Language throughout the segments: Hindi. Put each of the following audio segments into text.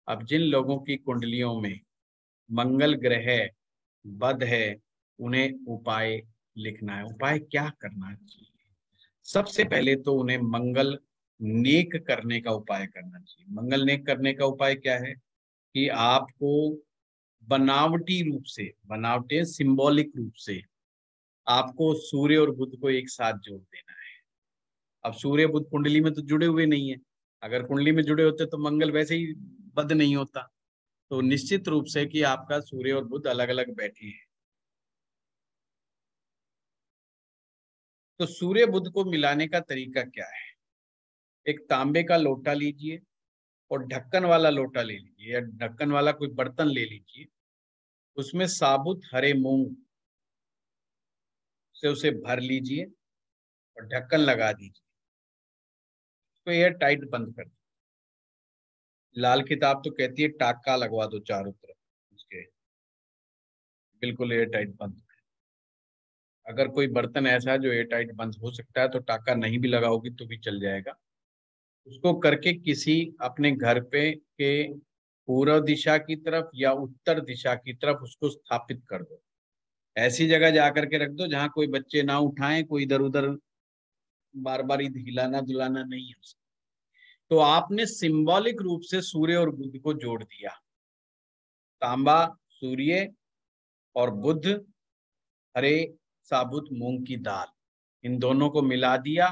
अब जिन लोगों की कुंडलियों में मंगल ग्रह बद है, उन्हें उपाय लिखना है। उपाय क्या करना चाहिए? सबसे पहले तो उन्हें मंगल नेक करने का उपाय करना चाहिए। मंगल नेक करने का उपाय क्या है कि आपको बनावटी रूप से, बनावटी सिंबॉलिक रूप से आपको सूर्य और बुध को एक साथ जोड़ देना है। अब सूर्य बुध कुंडली में तो जुड़े हुए नहीं है। अगर कुंडली में जुड़े होते तो मंगल वैसे ही बद नहीं होता। तो निश्चित रूप से कि आपका सूर्य और बुध अलग अलग बैठे हैं। तो सूर्य बुध को मिलाने का तरीका क्या है? एक तांबे का लोटा लीजिए और ढक्कन वाला लोटा ले लीजिए, या ढक्कन वाला कोई बर्तन ले लीजिए। उसमें साबुत हरे मूंग से उसे भर लीजिए और ढक्कन लगा दीजिए। तो एयर टाइट बंद कर दीजिए। लाल किताब तो कहती है टाका लगवा दो चारों तरफ उसके, बिल्कुल एयर टाइट बंद। अगर कोई बर्तन ऐसा है जो एयर टाइट बंद हो सकता है तो टाका नहीं भी लगाओगी तो भी चल जाएगा। उसको करके किसी अपने घर पे के पूर्व दिशा की तरफ या उत्तर दिशा की तरफ उसको स्थापित कर दो। ऐसी जगह जाकर के रख दो जहां कोई बच्चे ना उठाएं, कोई इधर उधर बार बार हिलाना डुलाना नहीं है उसको। तो आपने सिंबॉलिक रूप से सूर्य और बुध को जोड़ दिया। तांबा सूर्य और बुध हरे साबुत मूंग की दाल, इन दोनों को मिला दिया।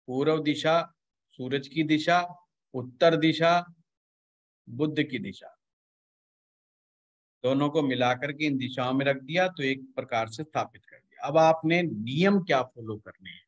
पूर्व दिशा सूरज की दिशा, उत्तर दिशा बुध की दिशा, दोनों को मिलाकर के इन दिशाओं में रख दिया तो एक प्रकार से स्थापित कर दिया। अब आपने नियम क्या फॉलो करने हैं?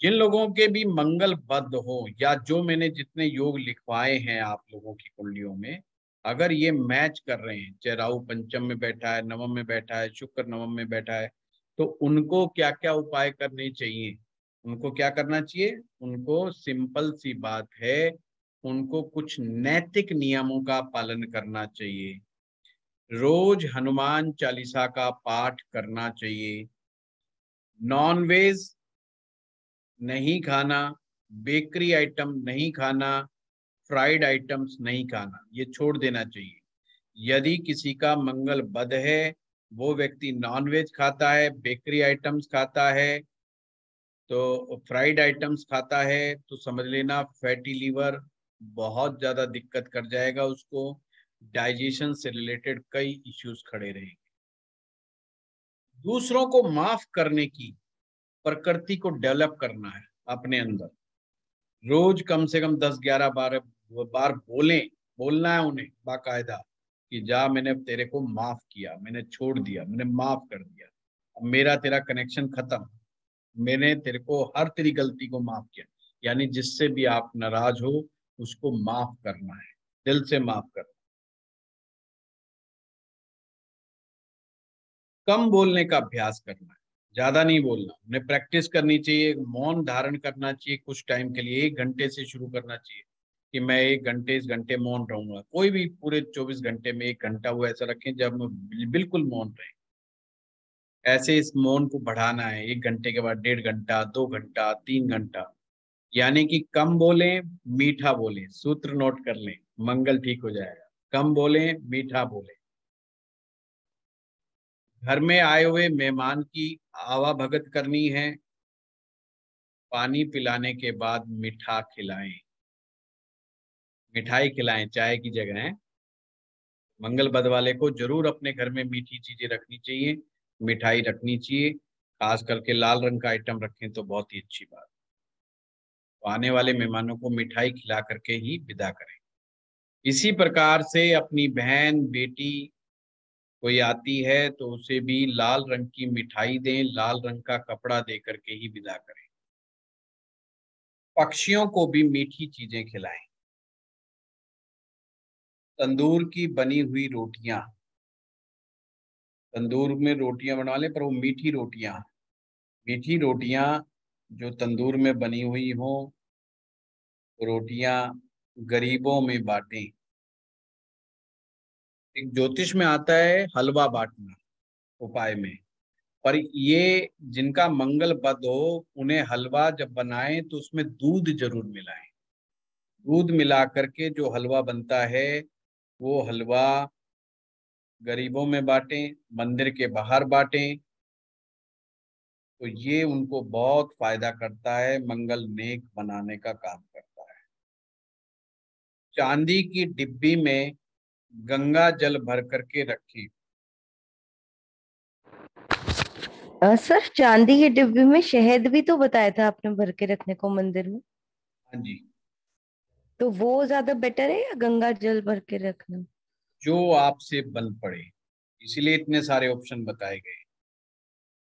जिन लोगों के भी मंगल बद्ध हो, या जो मैंने जितने योग लिखवाए हैं आप लोगों की कुंडलियों में, अगर ये मैच कर रहे हैं, चाहे राहु पंचम में बैठा है, नवम में बैठा है, शुक्र नवम में बैठा है, तो उनको क्या क्या उपाय करने चाहिए? उनको क्या करना चाहिए? उनको सिंपल सी बात है, उनको कुछ नैतिक नियमों का पालन करना चाहिए। रोज हनुमान चालीसा का पाठ करना चाहिए। नॉन वेज नहीं खाना, बेकरी आइटम नहीं खाना, फ्राइड आइटम्स नहीं खाना, ये छोड़ देना चाहिए। यदि किसी का मंगल बद है, वो व्यक्ति नॉन वेज खाता है, बेकरी आइटम्स खाता है, तो फ्राइड आइटम्स खाता है, तो समझ लेना फैटी लीवर बहुत ज्यादा दिक्कत कर जाएगा उसको। डाइजेशन से रिलेटेड कई इश्यूज खड़े रहेंगे। दूसरों को माफ करने की प्रकृति को डेवलप करना है अपने अंदर। रोज कम से कम 10-11 बार बोलना है उन्हें बाकायदा कि जा, मैंने तेरे को माफ किया, मैंने छोड़ दिया, मैंने माफ कर दिया, अब मेरा तेरा कनेक्शन खत्म, मैंने तेरे को हर तेरी गलती को माफ किया। यानी जिससे भी आप नाराज हो उसको माफ करना है, दिल से माफ करना। कम बोलने का अभ्यास करना है, ज्यादा नहीं बोलना। उन्हें प्रैक्टिस करनी चाहिए, मौन धारण करना चाहिए कुछ टाइम के लिए। 1 घंटे से शुरू करना चाहिए कि मैं 1 घंटे इस घंटे मौन रहूंगा। कोई भी पूरे 24 घंटे में 1 घंटा वो ऐसा रखें जब मैं बिल्कुल मौन रहे। ऐसे इस मौन को बढ़ाना है, 1 घंटे के बाद 1.5 घंटा, 2 घंटा, 3 घंटा। यानी कि कम बोलें, मीठा बोलें। सूत्र नोट कर लें, मंगल ठीक हो जाएगा। कम बोलें, मीठा बोलें। घर में आए हुए मेहमान की आवाभगत करनी है। पानी पिलाने के बाद मीठा खिलाएं, मिठाई खिलाएं चाय की जगह है। मंगल बद वाले को जरूर अपने घर में मीठी चीजें रखनी चाहिए, मिठाई रखनी चाहिए। खास करके लाल रंग का आइटम रखें तो बहुत ही अच्छी बात। तो आने वाले मेहमानों को मिठाई खिला करके ही विदा करें। इसी प्रकार से अपनी बहन बेटी कोई आती है तो उसे भी लाल रंग की मिठाई दें, लाल रंग का कपड़ा दे करके ही विदा करें। पक्षियों को भी मीठी चीजें खिलाएं। तंदूर की बनी हुई रोटियां, तंदूर में रोटियां बना लें पर वो मीठी रोटियां, मीठी रोटियां जो तंदूर में बनी हुई हो, रोटियां गरीबों में बांटें। एक ज्योतिष में आता है हलवा बांटना उपाय में, पर ये जिनका मंगल बद हो उन्हें हलवा जब बनाएं तो उसमें दूध जरूर मिलाएं। दूध मिला करके जो हलवा बनता है वो हलवा गरीबों में बांटें, मंदिर के बाहर बांटें, तो ये उनको बहुत फायदा करता है, मंगल नेक बनाने का काम करता है। चांदी की डिब्बी में गंगा जल भर करके रखी। सर, चांदी के डिब्बे में शहद भी तो बताया था आपने भर के रखने को मंदिर में। हाँ जी। तो वो ज्यादा बेटर है या गंगा जल भर के रखना? जो आपसे बन पड़े, इसीलिए इतने सारे ऑप्शन बताए गए।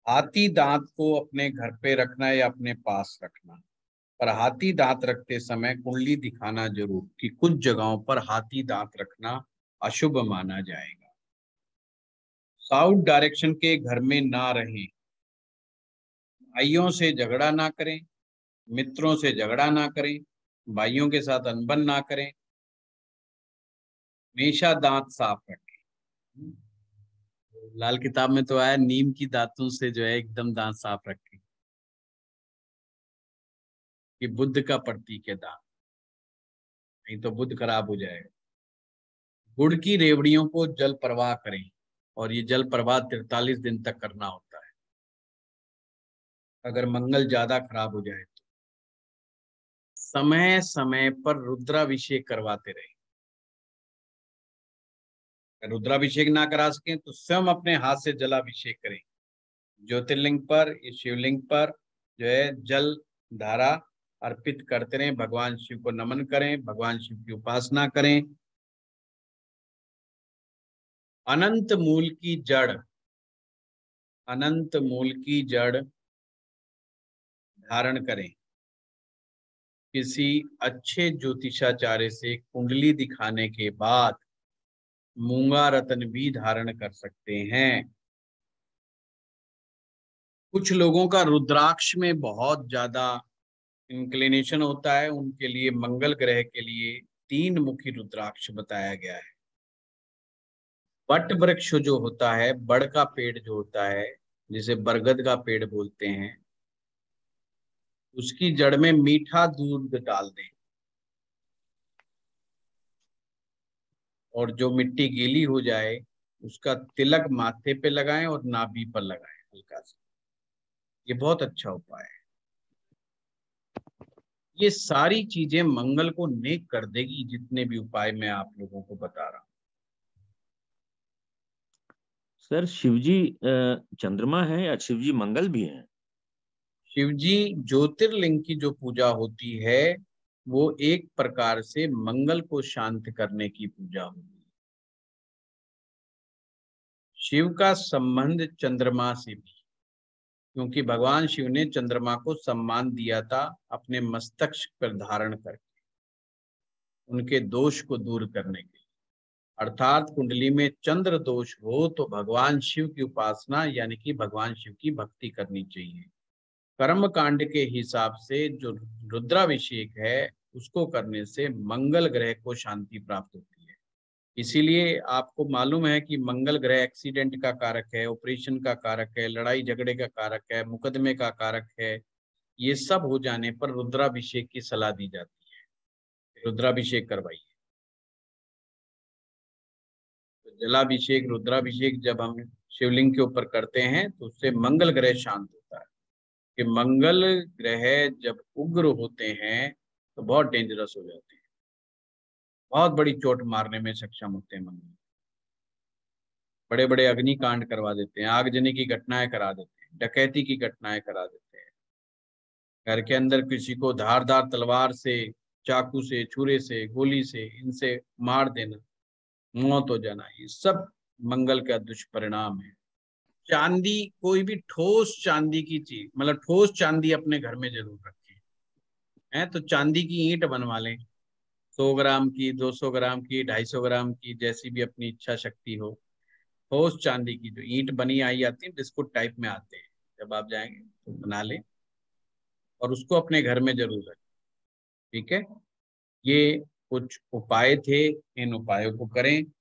हाथी दांत को अपने घर पे रखना या अपने पास रखना, पर हाथी दांत रखते समय कुंडली दिखाना जरूर, कि कुछ जगहों पर हाथी दांत रखना अशुभ माना जाएगा। साउथ डायरेक्शन के घर में ना रहें, भाइयों से झगड़ा ना करें, मित्रों से झगड़ा ना करें, भाइयों के साथ अनबन ना करें, हमेशा दांत साफ रखें। लाल किताब में तो आया नीम की दांतों से जो है एकदम दांत साफ रखें, कि बुद्ध का प्रतीक है दांत, नहीं तो बुद्ध खराब हो जाएगा। गुड़ की रेवड़ियों को जल प्रवाह करें, और ये जल प्रवाह 43 दिन तक करना होता है। अगर मंगल ज्यादा खराब हो जाए तो समय समय पर रुद्राभिषेक करवाते रहे। अगर रुद्राभिषेक ना करा सकें तो स्वयं अपने हाथ से जलाभिषेक करें। ज्योतिर्लिंग पर, इस शिवलिंग पर जो है जल धारा अर्पित करते रहें, भगवान शिव को नमन करें, भगवान शिव की उपासना करें। अनंत मूल की जड़, अनंत मूल की जड़ धारण करें। किसी अच्छे ज्योतिषाचार्य से कुंडली दिखाने के बाद मूंगा रत्न भी धारण कर सकते हैं। कुछ लोगों का रुद्राक्ष में बहुत ज्यादा इंक्लिनेशन होता है, उनके लिए मंगल ग्रह के लिए 3 मुखी रुद्राक्ष बताया गया है। बट वृक्ष जो होता है, बड़ का पेड़ जो होता है, जिसे बरगद का पेड़ बोलते हैं, उसकी जड़ में मीठा दूध डाल दें, और जो मिट्टी गीली हो जाए उसका तिलक माथे पे लगाएं और नाभि पर लगाएं हल्का सा। ये बहुत अच्छा उपाय है। ये सारी चीजें मंगल को नेक कर देगी, जितने भी उपाय मैं आप लोगों को बता रहा हूं। सर, शिवजी चंद्रमा है या शिवजी मंगल भी है? शिवजी ज्योतिर्लिंग की जो पूजा होती है वो एक प्रकार से मंगल को शांत करने की पूजा होती है। शिव का संबंध चंद्रमा से भी, क्योंकि भगवान शिव ने चंद्रमा को सम्मान दिया था अपने मस्तक पर धारण करके, उनके दोष को दूर करने के लिए। अर्थात कुंडली में चंद्र दोष हो तो भगवान शिव की उपासना यानी कि भगवान शिव की भक्ति करनी चाहिए। कर्म कांड के हिसाब से जो रुद्राभिषेक है उसको करने से मंगल ग्रह को शांति प्राप्त होती है। इसीलिए आपको मालूम है कि मंगल ग्रह एक्सीडेंट का कारक है, ऑपरेशन का कारक है, लड़ाई झगड़े का कारक है, मुकदमे का कारक है। ये सब हो जाने पर रुद्राभिषेक की सलाह दी जाती है, रुद्राभिषेक करवाइए। तो जलाभिषेक, रुद्राभिषेक जब हम शिवलिंग के ऊपर करते हैं तो उससे मंगल ग्रह शांत होता है। कि मंगल ग्रह जब उग्र होते हैं तो बहुत डेंजरस हो जाते हैं, बहुत बड़ी चोट मारने में सक्षम होते हैं मंगल। बड़े बड़े अग्निकांड करवा देते हैं, आगजनी की घटनाएं करा देते हैं, डकैती की घटनाएं करा देते हैं। घर के अंदर किसी को धारदार तलवार से, चाकू से, छुरे से, गोली से, इनसे मार देना, मौत हो जाना, ये सब मंगल का दुष्परिणाम है। चांदी, कोई भी ठोस चांदी की चीज, मतलब ठोस चांदी अपने घर में जरूर रखें। है तो चांदी की ईंट बनवा लें, 100 ग्राम की, 200 ग्राम की, 250 ग्राम की, जैसी भी अपनी इच्छा शक्ति हो। ठोस चांदी की जो ईंट बनी आई आती है, बिस्कुट टाइप में आते हैं, जब आप जाएंगे तो बना लें और उसको अपने घर में जरूर रखें। ठीक है, ये कुछ उपाय थे, इन उपायों को करें।